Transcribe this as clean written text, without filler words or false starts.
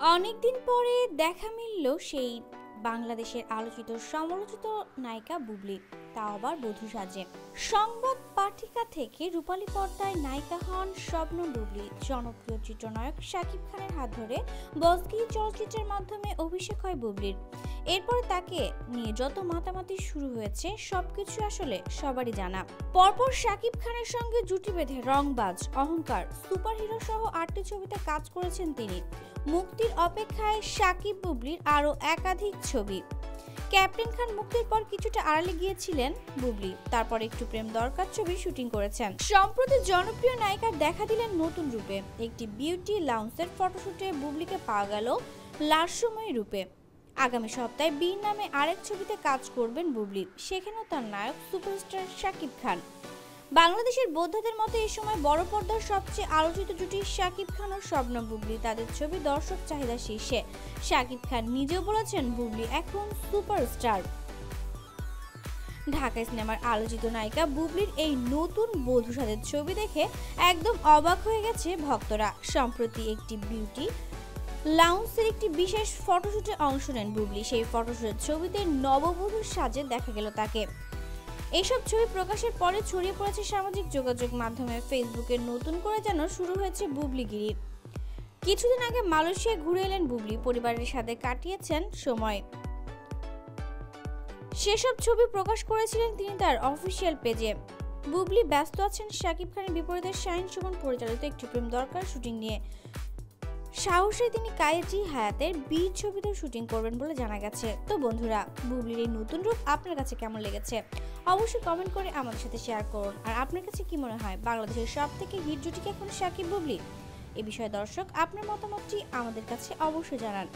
অনেকদিন পরে দেখা মিলল সেই বাংলাদেশের আলোচিত সমালোচিত নায়িকা বুবলি, তা আবার বধূ সাজে। সংবাদ পাঠিকা থেকে রূপালী পর্দায় নায়িকা হন স্বপ্ন বুবলি। জনপ্রিয় চিত্রনায়ক শাকিব খানের হাত ধরে বসগিরি চলচ্চিত্রের মাধ্যমে অভিষেক হয় বুবলির। এরপরে তাকে নিয়ে যত মাতামাতি শুরু হয়েছে সবকিছু আসলে সবারই জানা। পরপর শাকিব খানের সঙ্গে জুটি বেঁধে রংবাজ, অহংকার, সুপারহিরো সহ 8টি ছবিতে কাজ করেছেন তিনি। মুক্তির অপেক্ষায় শাকিব বুবলির আরও একাধিক ছবি। ক্যাপ্টেন খান মুক্তির পর কিছুটা আড়ালে গিয়েছিলেন বুবলি, তারপর একটু প্রেম দরকার ছবি শুটিং করেছেন। সম্প্রতি জনপ্রিয় নায়িকার দেখা দিলেন নতুন রূপে। একটি বিউটি লাউঞ্জের ফটোশুটে বুবলিকে পাওয়া গেল লাস্যময়ী রূপে। আগামী সপ্তাহে বীর নামে আরেক ছবিতে কাজ করবেন বুবলি, সেখানেও তার নায়ক সুপারস্টার শাকিব খান। বাংলাদেশের বোদ্ধাদের মতে এই সময় বড় পর্দার সবচেয়ে আলোচিত জুটি শাকিব খান ও শবনম বুবলি। তাদের ছবি দর্শক চাহিদা শীর্ষে। শাকিব খান নিজেও বলেছেন বুবলি এখন সুপারস্টার। ঢাকা সিনেমার আলোচিত নায়িকা বুবলির এই নতুন বধূ সাজের ছবি দেখে একদম অবাক হয়ে গেছে ভক্তরা। সম্প্রতি একটি বিউটি লাউঞ্জের একটি বিশেষ ফটোশুটে অংশ নেন বুবলি। সেই ফটোশুটের ছবিতে নববধূর সাজে দেখা গেল তাকে। এইসব ছবি প্রকাশের পরে ছড়িয়ে পড়েছে সামাজিক যোগাযোগ মাধ্যমে। ফেসবুকে নতুন করে যেন শুরু হয়েছে বুবলিগিরি। কিছুদিন আগে মালয়েশিয়া ঘুরে এলেন বুবলি, পরিবারের সাথে কাটিয়েছেন সময়। সেসব ছবি প্রকাশ করেছিলেন তিনি তার অফিসিয়াল পেজে। বুবলি ব্যস্ত আছেন শাকিব খানের বিপরীতে শাহিন সুমন পরিচালিত একটি প্রেম দরকার শুটিং নিয়ে। সাহসে তিনি কায়েজি হায়াতের বীর ছবিতেও শুটিং করবেন বলে জানা গেছে। তো বন্ধুরা, বুবলির এই নতুন রূপ আপনার কাছে কেমন লেগেছে অবশ্যই কমেন্ট করে আমাদের সাথে শেয়ার করুন। আর আপনার কাছে কি মনে হয়, বাংলাদেশের সবথেকে হিট জুটি কি এখন শাকিব বুবলি? এ বিষয়ে দর্শক আপনার মতামতটি আমাদের কাছে অবশ্যই জানান।